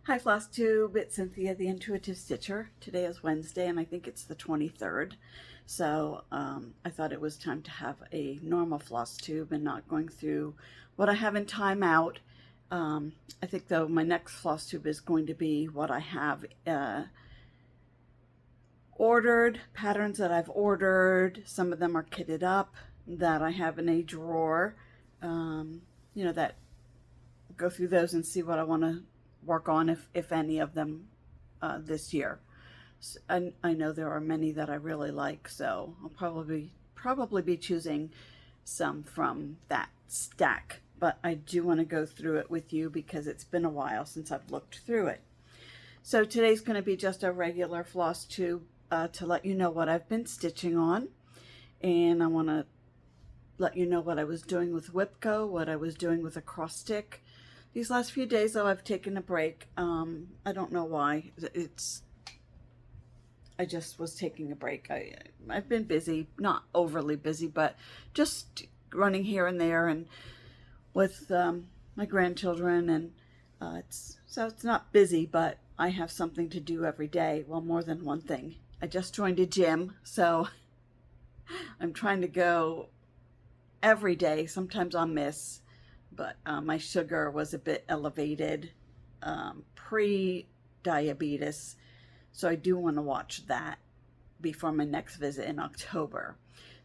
Hi Flosstube, it's Cynthia the Intuitive Stitcher. Today is Wednesday and I think it's the 23rd. So I thought it was time to have a normal Flosstube and not going through what I have in time out. I think though my next Flosstube is going to be what I have ordered, patterns that I've ordered. Some of them are kitted up that I have in a drawer. That go through those and see what I want to work on, if any of them this year. So, I know there are many that I really like, so I'll probably be choosing some from that stack, but I do want to go through it with you because it's been a while since I've looked through it. So today's going to be just a regular floss tube to let you know what I've been stitching on, and I want to let you know what I was doing with WIP, what I was doing with a cross stick. These last few days, though, I've taken a break. I don't know why. I just was taking a break. I've been busy, not overly busy, but just running here and there and with my grandchildren, and it's not busy, but I have something to do every day. Well, more than one thing. I just joined a gym, so I'm trying to go every day. Sometimes I'll miss, but my sugar was a bit elevated, pre-diabetes, so I do want to watch that before my next visit in October.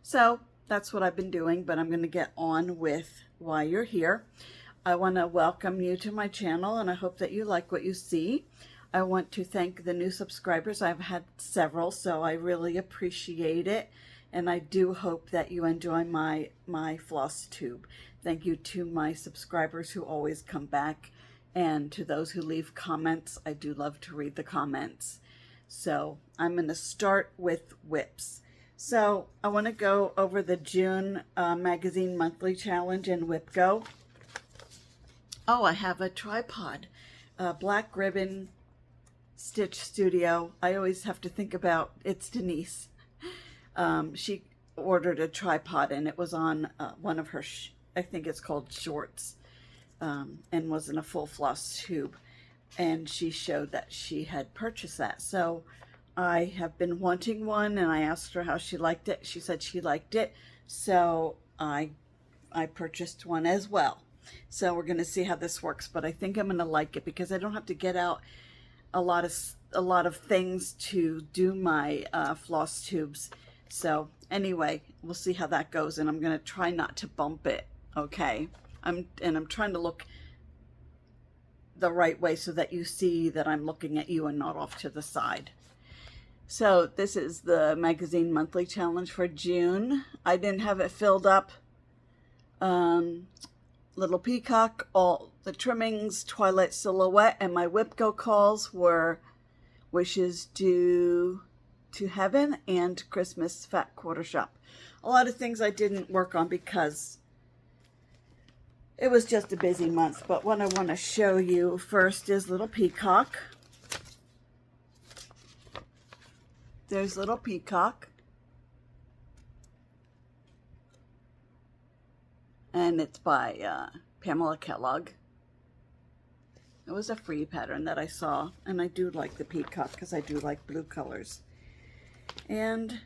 So that's what I've been doing, but I'm going to get on with why you're here. I want to welcome you to my channel, and I hope that you like what you see. I want to thank the new subscribers. I've had several, so I really appreciate it. And I do hope that you enjoy my floss tube. Thank you to my subscribers who always come back, and to those who leave comments. I do love to read the comments. So I'm going to start with WIPs. So I want to go over the June magazine monthly challenge in WIP Go. Oh, I have a tripod, Black Ribbon Stitch Studio. I always have to think about, it's Denise. She ordered a tripod, and it was on one of her, I think it's called shorts, and wasn't a full floss tube. And she showed that she had purchased that. So I have been wanting one, and I asked her how she liked it. She said she liked it. So I purchased one as well. So we're going to see how this works, but I think I'm going to like it because I don't have to get out a lot of things to do my floss tubes. So anyway, we'll see how that goes, and I'm going to try not to bump it, okay? I'm trying to look the right way so that you see that I'm looking at you and not off to the side. So this is the magazine monthly challenge for June. I didn't have it filled up. Little Peacock, all the Trimmings, Twilight Silhouette, and my WIP Go calls were Wishes Due to Heaven and Christmas Fat Quarter Shop. A lot of things I didn't work on because it was just a busy month, but what I want to show you first is Little Peacock. There's Little Peacock. And it's by Pamela Kellogg. It was a free pattern that I saw, and I do like the peacock because I do like blue colors. And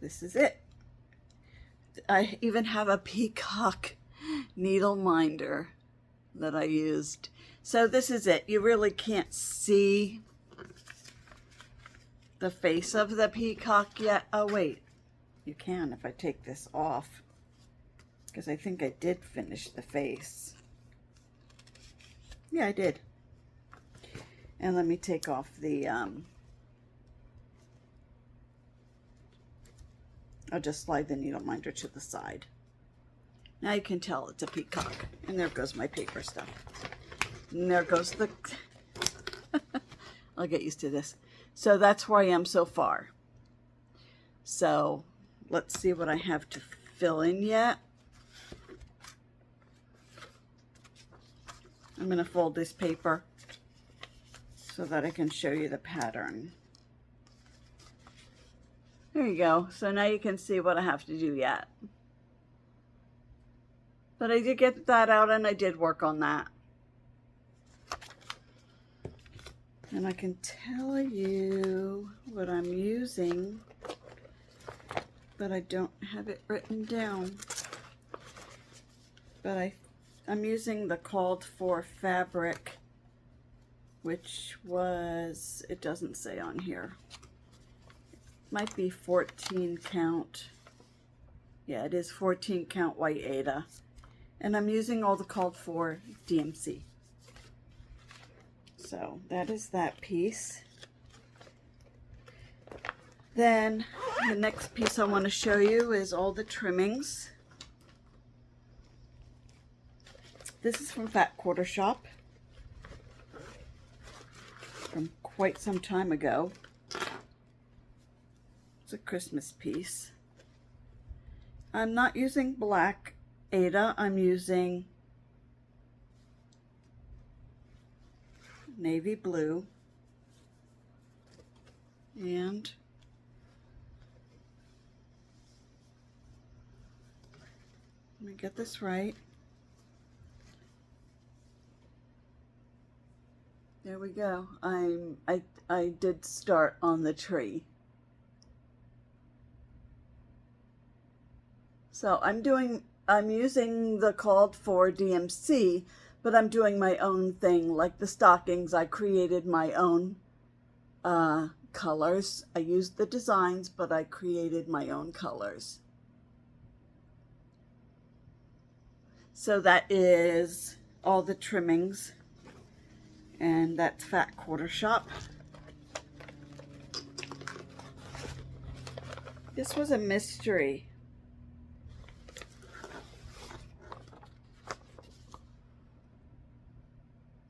this is it. I even have a peacock needle minder that I used. So this is it. You really can't see the face of the peacock yet. Oh wait, you can if I take this off, because I think I did finish the face. Yeah, I did. And let me take off the, I'll just slide the needle minder to the side. Now you can tell it's a peacock. And there goes my paper stuff. And there goes the, I'll get used to this. So that's where I am so far. So let's see what I have to fill in yet. I'm going to fold this paper so that I can show you the pattern. There you go. So now you can see what I have to do yet. But I did get that out, and I did work on that. And I can tell you what I'm using, but I don't have it written down. But I'm using the called for fabric, which was, it doesn't say on here. Might be 14 count. Yeah, it is 14 count white Aida. And I'm using all the called for DMC. So that is that piece. Then the next piece I want to show you is all the trimmings. This is from Fat Quarter Shop from quite some time ago. It's a Christmas piece. I'm not using black Aida, I'm using navy blue, and let me get this right. There we go. I did start on the tree. So I'm using the called for DMC, but I'm doing my own thing. Like the stockings, I created my own colors. I used the designs, but I created my own colors. So that is all the trimmings, and that's Fat Quarter Shop. This was a mystery.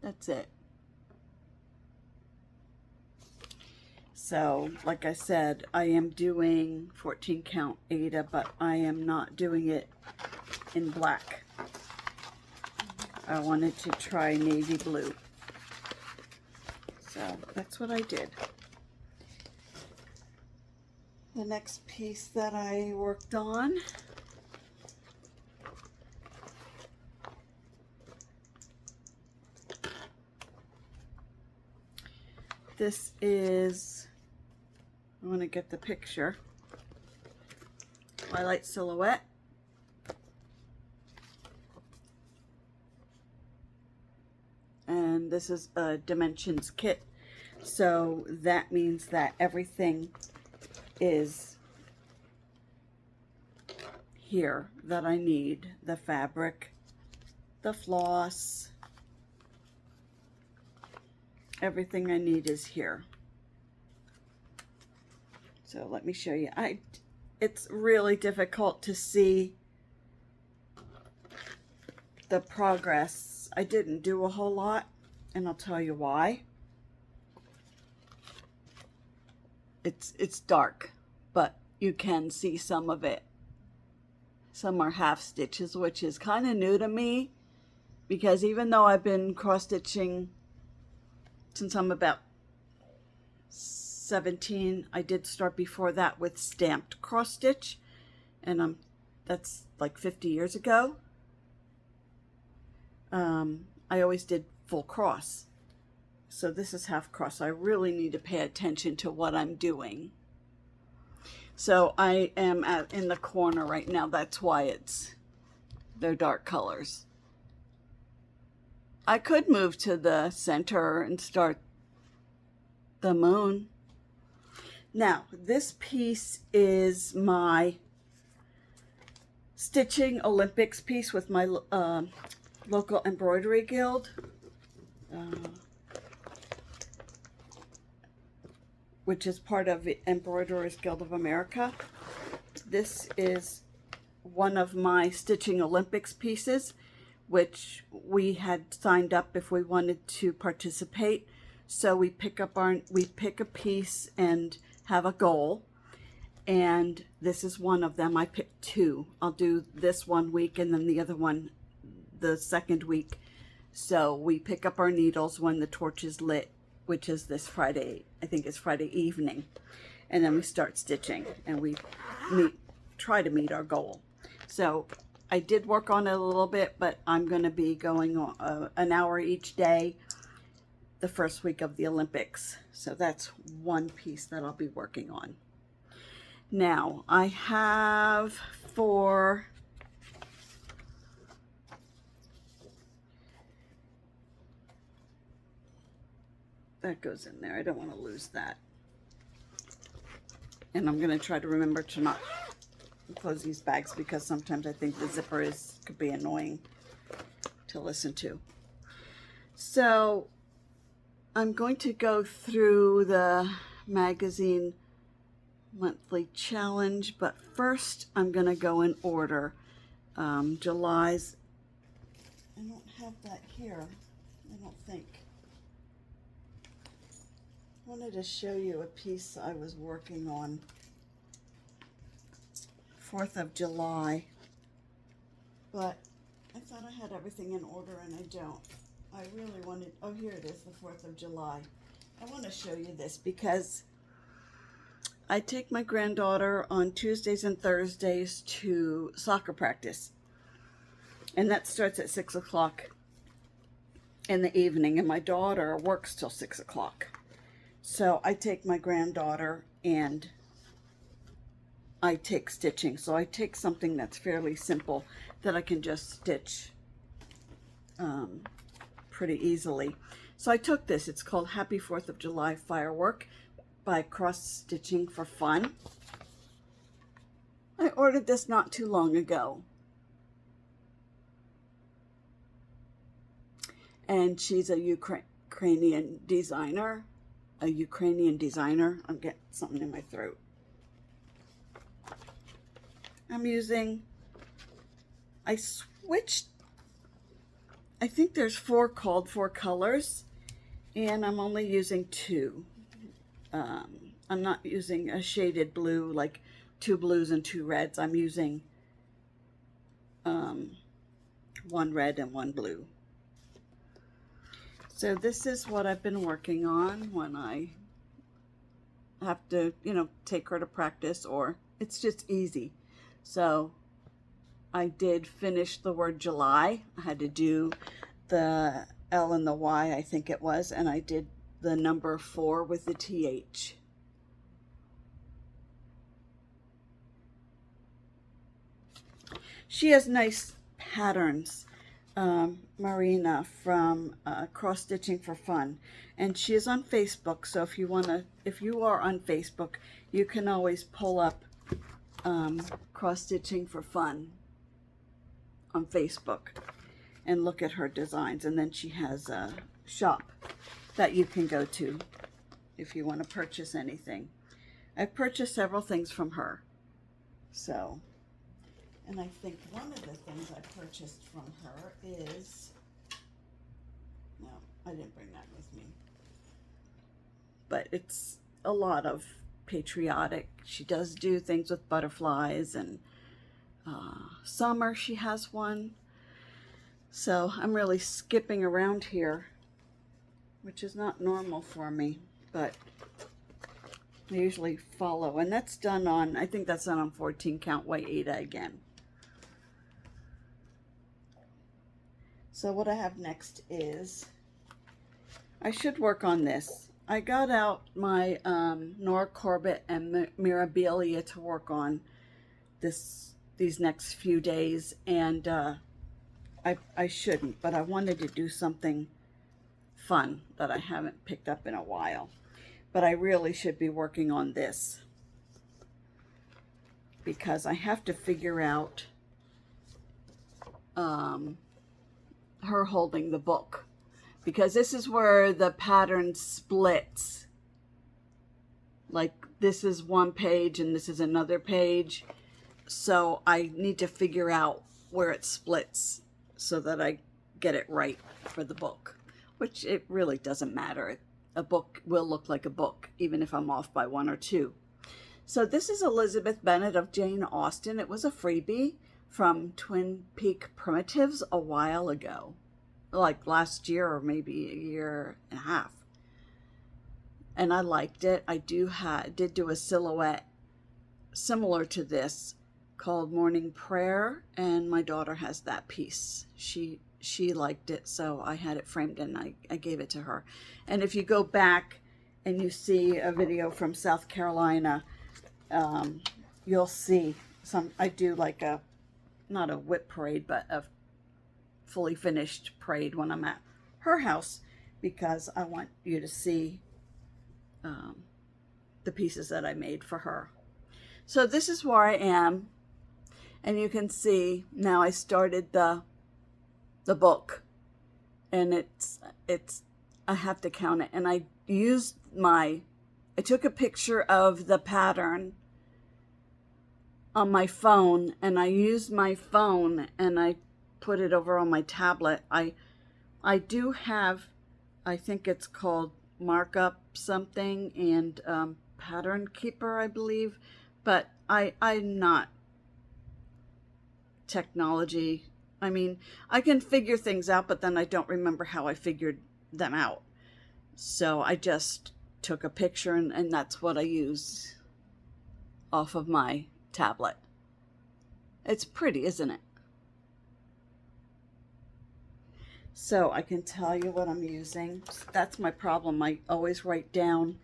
That's it. So, like I said, I am doing 14 count Aida, but I am not doing it in black. I wanted to try navy blue. So, that's what I did. The next piece that I worked on this is, I want to get the picture, Twilight silhouette. And this is a dimensions kit. So that means that everything is here that I need. The fabric, the floss, everything I need is here. So let me show you. It's really difficult to see the progress. I didn't do a whole lot, and I'll tell you why. It's dark, but you can see some of it. Some are half stitches, which is kind of new to me, because even though I've been cross stitching since I'm about 17, I did start before that with stamped cross stitch, and that's like 50 years ago. I always did full cross. So this is half cross. I really need to pay attention to what I'm doing. So I am in the corner right now. That's why they're dark colors. I could move to the center and start the moon. Now, this piece is my Stitching Olympics piece with my local embroidery guild. Which is part of the Embroiderers Guild of America. This is one of my Stitching Olympics pieces, which we had signed up if we wanted to participate. So we pick a piece and have a goal. And this is one of them. I picked two. I'll do this one week and then the other one the second week. So we pick up our needles when the torch is lit, which is this Friday. I think it's Friday evening. And then we start stitching and we try to meet our goal. So I did work on it a little bit, but I'm going to be going on an hour each day the first week of the Olympics. So that's one piece that I'll be working on. Now I have that goes in there. I don't want to lose that. And I'm going to try to remember to not close these bags because sometimes I think the zipper could be annoying to listen to. So I'm going to go through the magazine monthly challenge, but first I'm going to go in order. July's, I don't have that here, I don't think. I wanted to show you a piece I was working on. 4th of July. But I thought I had everything in order and I don't. I really wanted, oh here it is, the 4th of July. I want to show you this because I take my granddaughter on Tuesdays and Thursdays to soccer practice. And that starts at 6 o'clock in the evening, and my daughter works till 6 o'clock. So I take my granddaughter and I take stitching. So I take something that's fairly simple that I can just stitch pretty easily. So I took this. It's called Happy 4th of July Firework by Cross Stitching for Fun. I ordered this not too long ago. And she's a Ukrainian designer. I'm getting something in my throat. I switched, I think there's four colors, and I'm only using 2. I'm not using a shaded blue, like 2 blues and 2 reds. I'm using 1 red and 1 blue. So this is what I've been working on when I have to, take her to practice, or it's just easy. So I did finish the word July. I had to do the L and the Y, I think it was, and I did the number 4 with the TH. She has nice patterns. Marina from Cross Stitching for Fun, and she is on Facebook. So if you are on Facebook, you can always pull up Cross Stitching for Fun on Facebook and look at her designs. And then she has a shop that you can go to if you want to purchase anything. I've purchased several things from her. So. And I think one of the things I purchased from her is, no, I didn't bring that with me, but it's a lot of patriotic. She does do things with butterflies, and summer she has one. So I'm really skipping around here, which is not normal for me, but I usually follow. And that's done on, I think that's done on 14 count white Ada again. So what I have next is, I should work on this. I got out my Nora Corbett and Mirabilia to work on these next few days, and I shouldn't, but I wanted to do something fun that I haven't picked up in a while. But I really should be working on this because I have to figure out her holding the book, because this is where the pattern splits. Like this is one page and this is another page. So I need to figure out where it splits so that I get it right for the book, which it really doesn't matter. A book will look like a book, even if I'm off by 1 or 2. So this is Elizabeth Bennet of Jane Austen. It was a freebie from Twin Peak Primitives a while ago, like last year or maybe a year and a half. And I liked it. I did do a silhouette similar to this called Morning Prayer, and my daughter has that piece. She she liked it, so I had it framed and I gave it to her. And if you go back and you see a video from South Carolina, you'll see I do like not a WIP parade, but a fully finished parade when I'm at her house, because I want you to see the pieces that I made for her. So this is where I am, and you can see now I started the book, and it's I have to count it, and I took a picture of the pattern on my phone, and I used my phone and I put it over on my tablet. I do have, I think it's called Markup something, and Pattern Keeper, I believe, but I'm not technology. I mean, I can figure things out, but then I don't remember how I figured them out. So I just took a picture, and that's what I use off of my tablet. It's pretty, isn't it? So I can tell you what I'm using. That's my problem. I always write down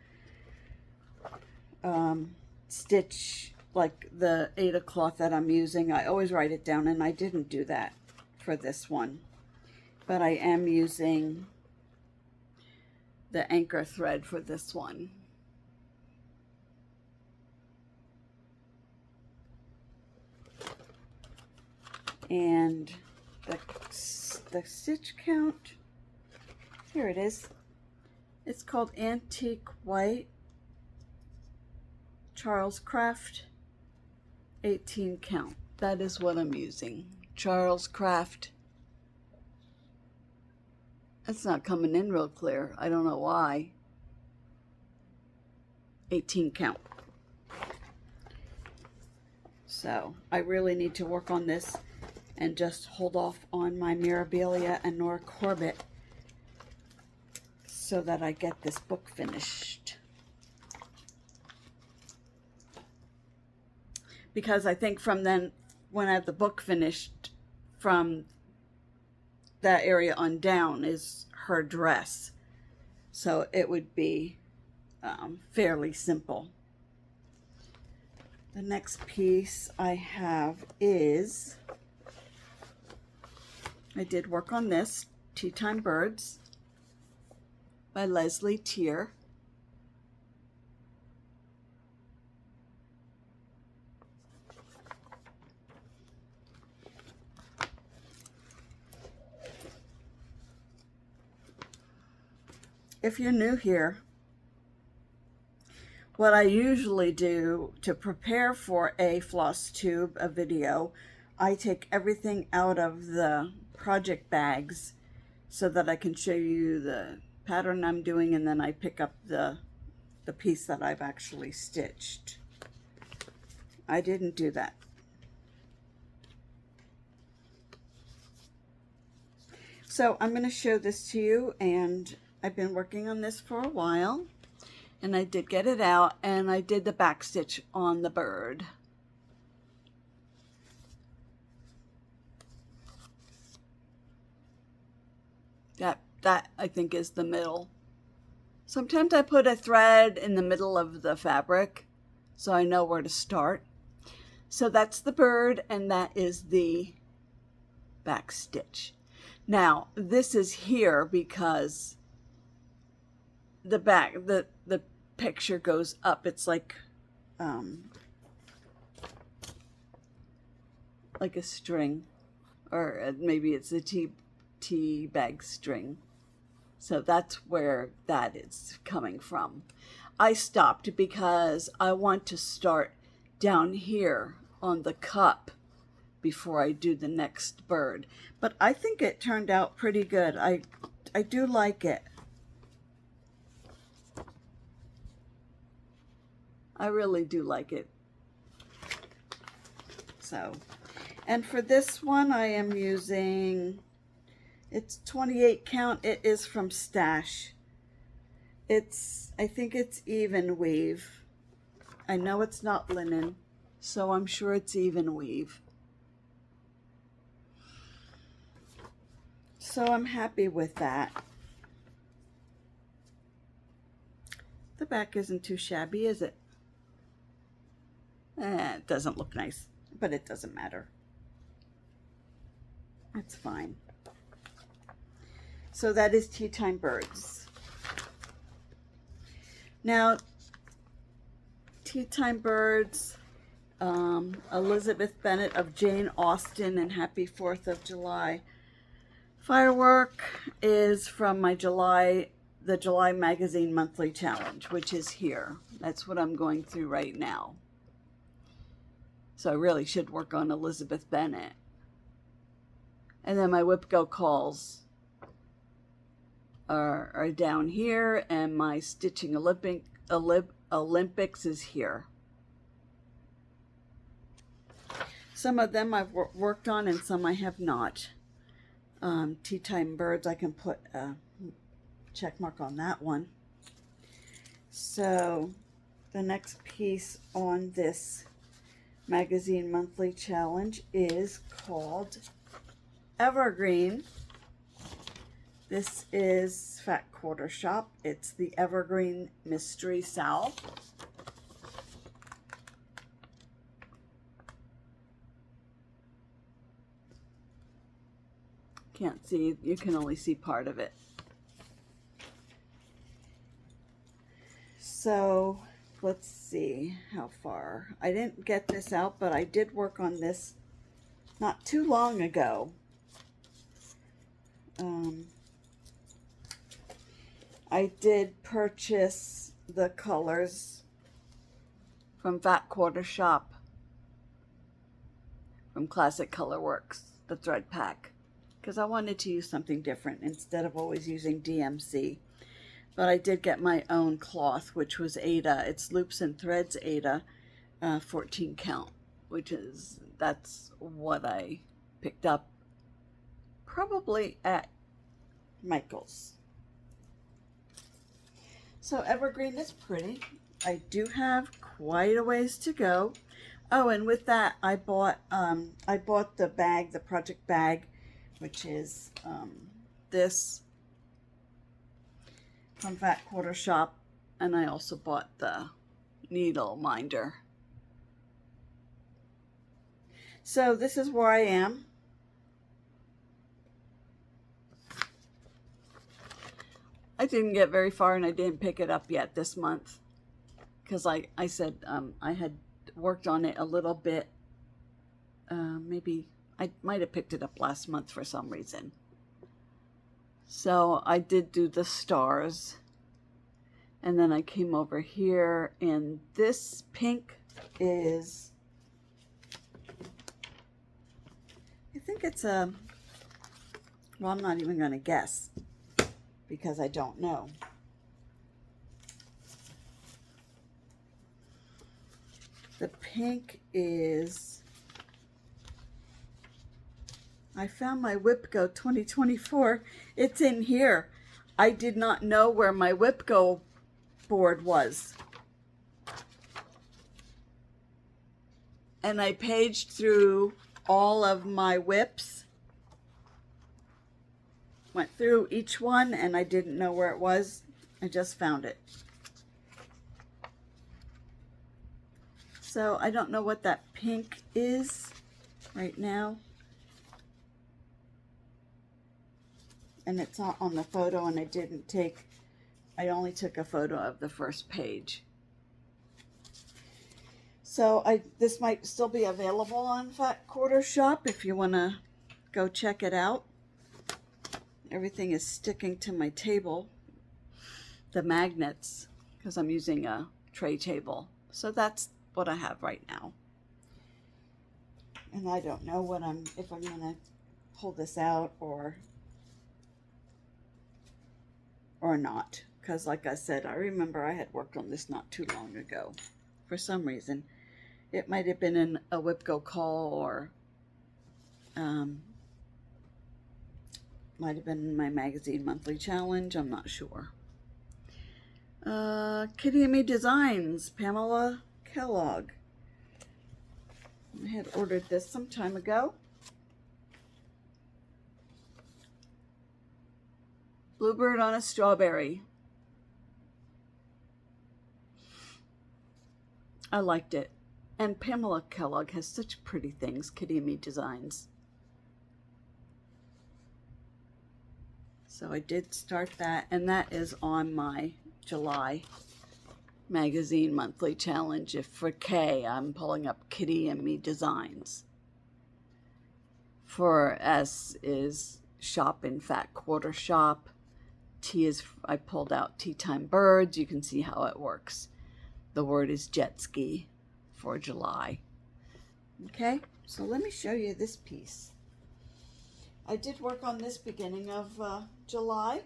stitch, like the Aida cloth that I'm using. I always write it down, and I didn't do that for this one. But I am using the anchor thread for this one. And the stitch count, here it is. It's called Antique White, Charles Craft, 18 count. That is what I'm using. Charles Craft. It's not coming in real clear. I don't know why. 18 count. So I really need to work on this and just hold off on my Mirabilia and Nora Corbett so that I get this book finished. Because I think from then, when I have the book finished, from that area on down is her dress. So it would be fairly simple. The next piece I have is, I did work on this, Tea Time Birds by Lesley Teare. If you're new here, what I usually do to prepare for a Flosstube, a video, I take everything out of the project bags so that I can show you the pattern I'm doing, and then I pick up the piece that I've actually stitched. I didn't do that. So I'm going to show this to you, and I've been working on this for a while, and I did get it out, and I did the back stitch on the bird. That I think is the middle. Sometimes I put a thread in the middle of the fabric so I know where to start. So that's the bird, and that is the back stitch. Now this is here because the back, the picture goes up. It's like a string, or maybe it's a tea bag string. So that's where that is coming from. I stopped because I want to start down here on the cup before I do the next bird. But I think it turned out pretty good. I do like it. I really do like it. So, and for this one I am using, it's 28 count. It is from Stash. I think it's even weave. I know it's not linen, so I'm sure it's even weave. So I'm happy with that. The back isn't too shabby, is it? It doesn't look nice, but it doesn't matter. It's fine. So that is Tea Time Birds. Now, Tea Time Birds, Elizabeth Bennet of Jane Austen and Happy 4th of July. Firework is from my the July Magazine Monthly Challenge, which is here. That's what I'm going through right now. So I really should work on Elizabeth Bennet. And then my WIP Go calls are down here, and my Stitching Olympics is here. Some of them I've worked on and some I have not. Tea Time Birds, I can put a check mark on that one. So the next piece on this Magazine Monthly Challenge is called Evergreen. This is Fat Quarter Shop. It's the Evergreen Mystery Salve. Can't see, you can only see part of it. So let's see how far. I didn't get this out, but I did work on this not too long ago. I did purchase the colors from Fat Quarter Shop, from Classic Color Works, the thread pack, because I wanted to use something different instead of always using DMC. But I did get my own cloth, which was Ada. It's Loops and Threads Ada, 14 count, that's what I picked up probably at Michael's. So Evergreen is pretty. I do have quite a ways to go. Oh, and with that, I bought the bag, the project bag, which is this from Fat Quarter Shop, and I also bought the needle minder. So this is where I am. I didn't get very far, and I didn't pick it up yet this month because I said I had worked on it a little bit. Maybe I might have picked it up last month for some reason. So I did do the stars, and then I came over here, and this pink is, I think it's well, I'm not even going to guess because I don't know. The pink is, I found my WIP Go 2024. It's in here. I did not know where my WIP Go board was. And I paged through all of my WIPs. Went through each one and I didn't know where it was. I just found it. So I don't know what that pink is right now. And it's not on the photo, and I only took a photo of the first page. So this might still be available on Fat Quarter Shop if you want to go check it out. Everything is sticking to my table, the magnets, because I'm using a tray table. So that's what I have right now. And I don't know if I'm going to pull this out or not, because like I said, I remember I had worked on this not too long ago. For some reason, it might have been in a WIP Go call, or might have been in my Magazine Monthly Challenge. I'm not sure. Kitty and Me Designs, Pamela Kellogg. I had ordered this some time ago. Bluebird on a strawberry. I liked it. And Pamela Kellogg has such pretty things, Kitty and Me Designs. So I did start that, and that is on my July magazine monthly challenge. If for K, I'm pulling up Kitty and Me Designs. For S is Shop in Fat Quarter Shop. T is, I pulled out Tea Time Birds. You can see how it works. The word is jet ski for July. Okay, so let me show you this piece. I did work on this beginning of July.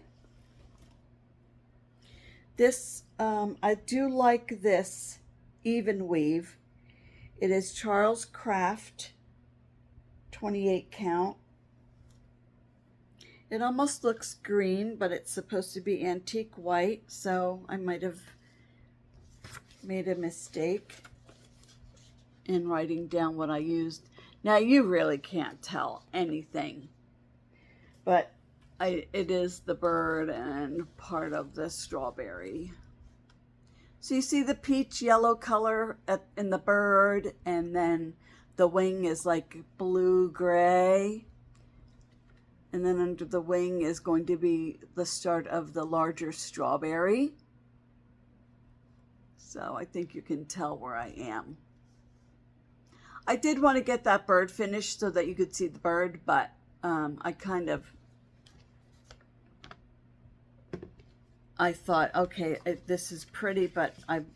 This, I do like this even weave. It is Charles Craft 28 count. It almost looks green, but it's supposed to be antique white, so I might have made a mistake in writing down what I used. Now you really can't tell anything, but it is the bird and part of the strawberry. So you see the peach yellow color in the bird, and then the wing is like blue gray. And then under the wing is going to be the start of the larger strawberry. So I think you can tell where I am. I did want to get that bird finished so that you could see the bird, but I thought, okay, this is pretty, but I'm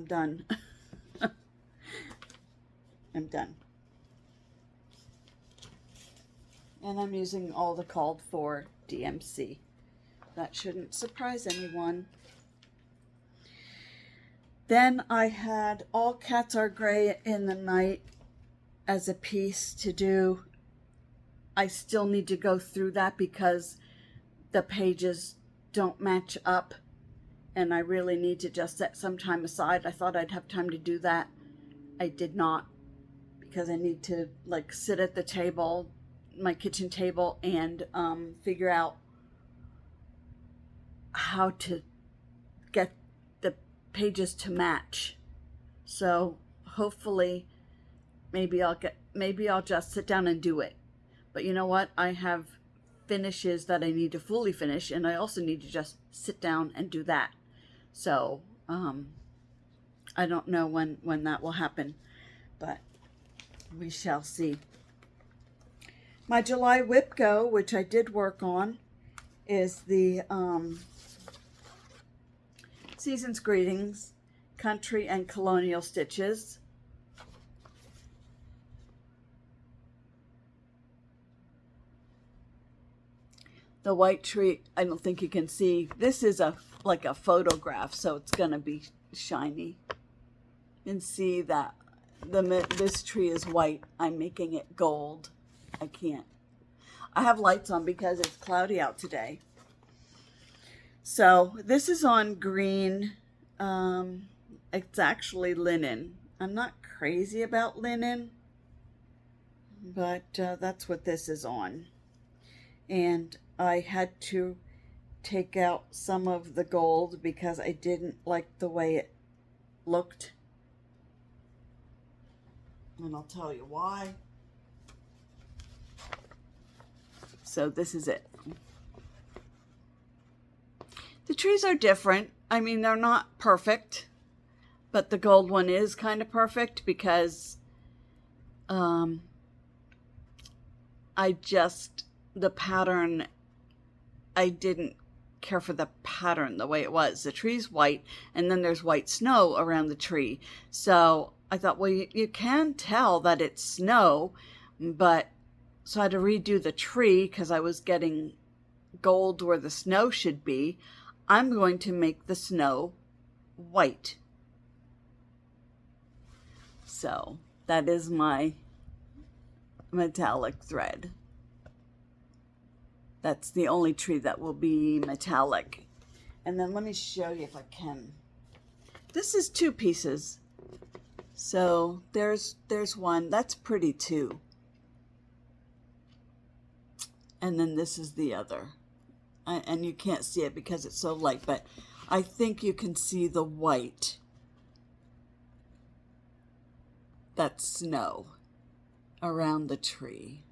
done. I'm done. And I'm using all the called for DMC. That shouldn't surprise anyone. Then I had All Cats Are Gray in the Night as a piece to do. I still need to go through that because the pages don't match up, and I really need to just set some time aside. I thought I'd have time to do that. I did not, because I need to like sit at the table, my kitchen table, and figure out how to get the pages to match. So hopefully maybe I'll just sit down and do it. But you know what? I have finishes that I need to fully finish, and I also need to just sit down and do that. So I don't know when that will happen, but we shall see. My July WIP Go, which I did work on, is the Season's Greetings, Country and Colonial Stitches. The white tree, I don't think you can see. This is like a photograph, so it's going to be shiny. And see that this tree is white. I'm making it gold. I can't. I have lights on because it's cloudy out today. So this is on green. It's actually linen. I'm not crazy about linen, but that's what this is on. And I had to take out some of the gold because I didn't like the way it looked. And I'll tell you why. So this is it. The trees are different. I mean, they're not perfect, but the gold one is kind of perfect because the pattern, I didn't care for the pattern the way it was. The tree's white, and then there's white snow around the tree. So I thought, well, you can tell that it's snow, but so I had to redo the tree because I was getting gold where the snow should be. I'm going to make the snow white. So that is my metallic thread. That's the only tree that will be metallic. And then let me show you if I can. This is 2 pieces. So there's one. That's pretty too. And then this is the other. and you can't see it because it's so light, but I think you can see the white. That's snow around the tree.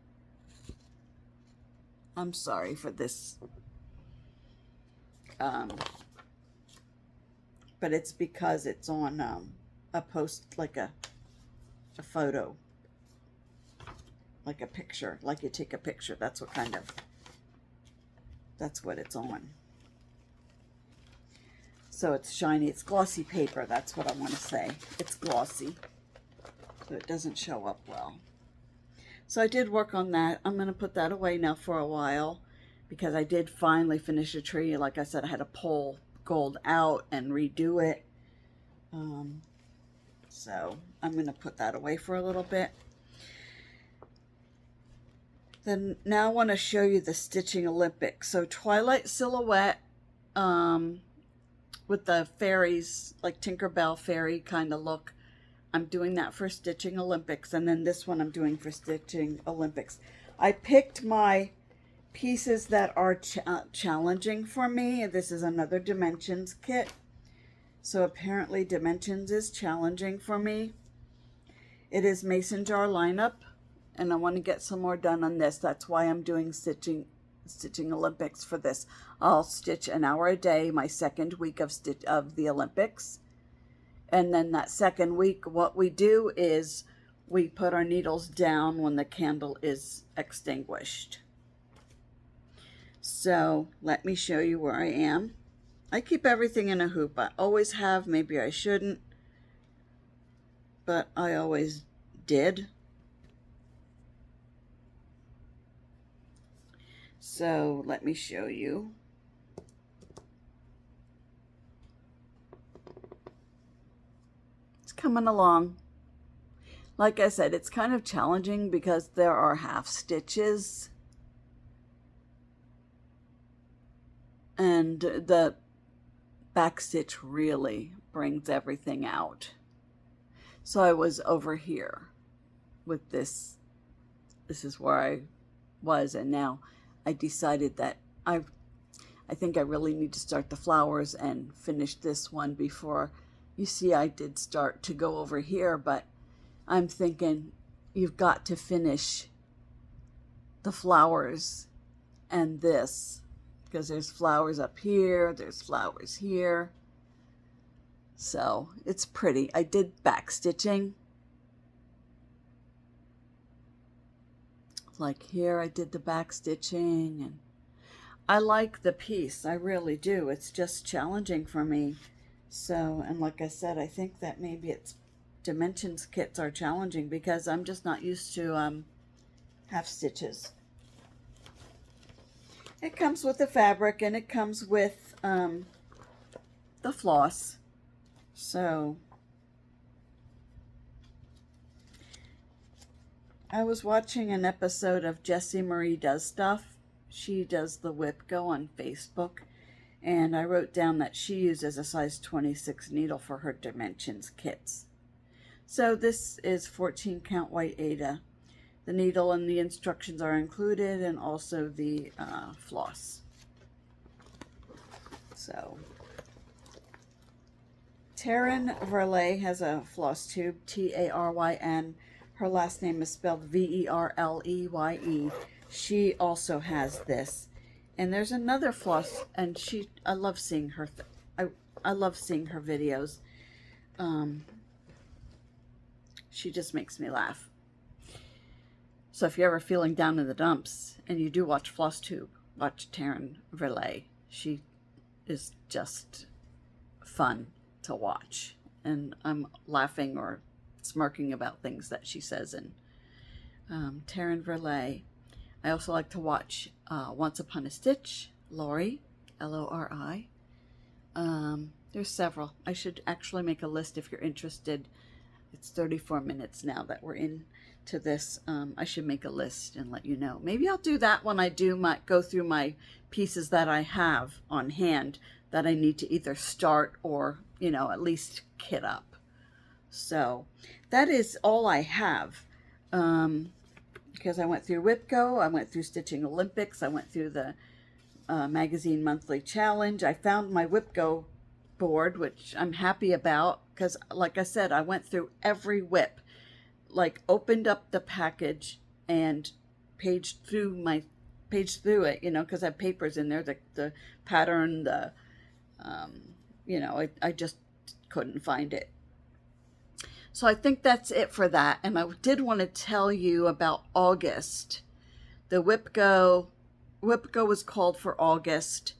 I'm sorry for this, but it's because it's on a post, like a photo, like a picture, like you take a picture. That's what it's on. So it's shiny, it's glossy paper, that's what I want to say. It's glossy, so it doesn't show up well. So I did work on that. I'm going to put that away now for a while because I did finally finish a tree. Like I said, I had to pull gold out and redo it. So I'm going to put that away for a little bit. Then now I want to show you the Stitching Olympics. So Twilight silhouette with the fairies, like Tinkerbell fairy kind of look. I'm doing that for Stitching Olympics, and then this one I'm doing for Stitching Olympics. I picked my pieces that are challenging for me. This is another Dimensions kit. So apparently Dimensions is challenging for me. It is Mason jar lineup, and I want to get some more done on this. That's why I'm doing Stitching Olympics for this. I'll stitch an hour a day my second week of the Olympics. And then that second week, what we do is we put our needles down when the candle is extinguished. So let me show you where I am. I keep everything in a hoop. I always have. Maybe I shouldn't, but I always did. So let me show you. Coming along. Like I said, it's kind of challenging because there are half stitches and the back stitch really brings everything out. So I was over here with this. This is where I was, and now I decided that I think I really need to start the flowers and finish this one before. You see, I did start to go over here, but I'm thinking you've got to finish the flowers and this, because there's flowers up here, there's flowers here. So it's pretty. I did back stitching. Like here, I did the back stitching, and I like the piece. I really do. It's just challenging for me. So, and like I said, I think that maybe it's Dimensions kits are challenging because I'm just not used to half stitches. It comes with the fabric and it comes with the floss. So I was watching an episode of Jessie Marie Does Stuff. She does the WIP Go on Facebook. And I wrote down that she uses a size 26 needle for her Dimensions kits. So this is 14 count white Aida. The needle and the instructions are included, and also the floss. So Taryn Verley has a Flosstube, T-A-R-Y-N. Her last name is spelled V-E-R-L-E-Y-E. She also has this. And there's another floss, and I love seeing her. I love seeing her videos. She just makes me laugh. So if you're ever feeling down in the dumps and you do watch Flosstube, watch Taryn Verley. She is just fun to watch, and I'm laughing or smirking about things that she says. And Taryn Verley. I also like to watch Once Upon a Stitch, Lori, L-O-R-I. There's several. I should actually make a list if you're interested. It's 34 minutes now that we're into this. I should make a list and let you know. Maybe I'll do that when I go through my pieces that I have on hand that I need to either start or, at least kit up. So that is all I have. Because I went through WIP Go, I went through Stitching Olympics, I went through the Magazine Monthly Challenge. I found my WIP Go board, which I'm happy about because, like I said, I went through every WIP, like opened up the package and paged through it, you know, because I have papers in there, the pattern, you know, I just couldn't find it. So I think that's it for that. And I did want to tell you about August. The WIP Go was called for August,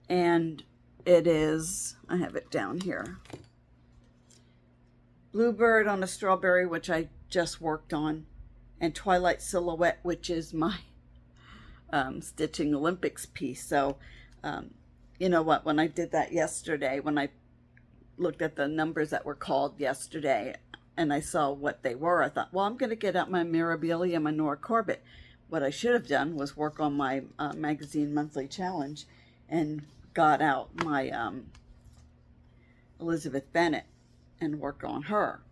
and it is, I have it down here, Bluebird on a Strawberry, which I just worked on, and Twilight Silhouette, which is my Stitching Olympics piece. So, you know what, when I did that yesterday, when I looked at the numbers that were called yesterday, and I saw what they were, I thought, well, I'm going to get out my Mirabilia Manor Corbett. What I should have done was work on my Magazine Monthly Challenge and got out my Elizabeth Bennet and work on her.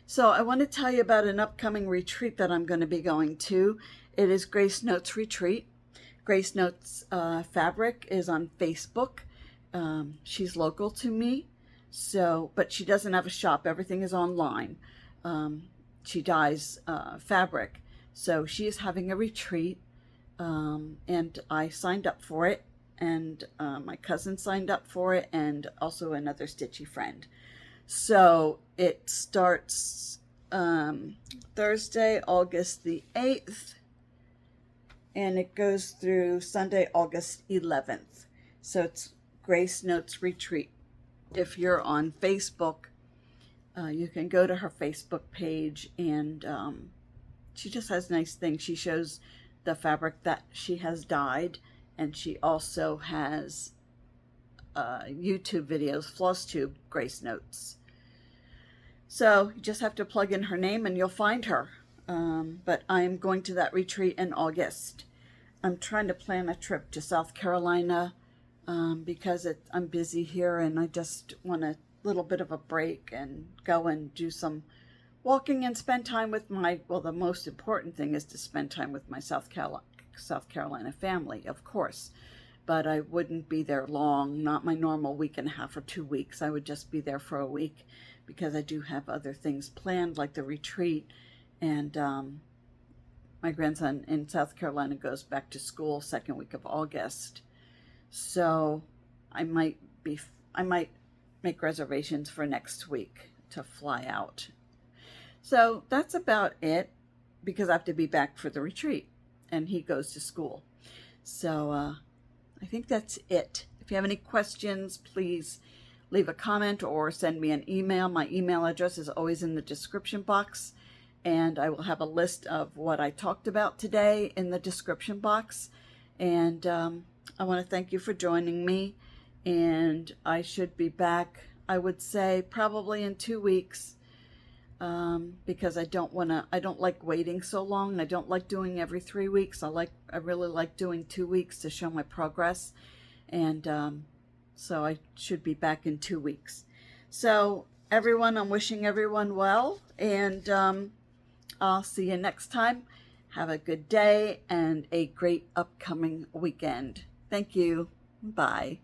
So I want to tell you about an upcoming retreat that I'm going to be going to. It is Grace Notes Retreat. Grace Notes Fabric is on Facebook. She's local to me, so but she doesn't have a shop. Everything is online. She dyes fabric. So she is having a retreat, and I signed up for it, and my cousin signed up for it, and also another stitchy friend. So it starts Thursday, August the 8th, and it goes through Sunday, August 11th. So it's Grace Notes Retreat. If you're on Facebook, you can go to her Facebook page, and she just has nice things. She shows the fabric that she has dyed, and she also has YouTube videos, Flosstube Grace Notes. So you just have to plug in her name and you'll find her. But I'm going to that retreat in August. I'm trying to plan a trip to South Carolina because I'm busy here and I just want a little bit of a break and go and do some walking and spend time with the most important thing is to spend time with my South Carolina family, of course. But I wouldn't be there long, not my normal week and a half or 2 weeks. I would just be there for a week because I do have other things planned, like the retreat. And my grandson in South Carolina goes back to school second week of August. So I might make reservations for next week to fly out. So that's about it because I have to be back for the retreat and he goes to school. So I think that's it. If you have any questions, please leave a comment or send me an email. My email address is always in the description box, and I will have a list of what I talked about today in the description box. And I want to thank you for joining me, and I should be back, I would say, probably in 2 weeks. Because I don't like waiting so long. I don't like doing every 3 weeks. I really like doing 2 weeks to show my progress. And so I should be back in 2 weeks. So everyone, I'm wishing everyone well, and I'll see you next time. Have a good day and a great upcoming weekend. Thank you. Bye.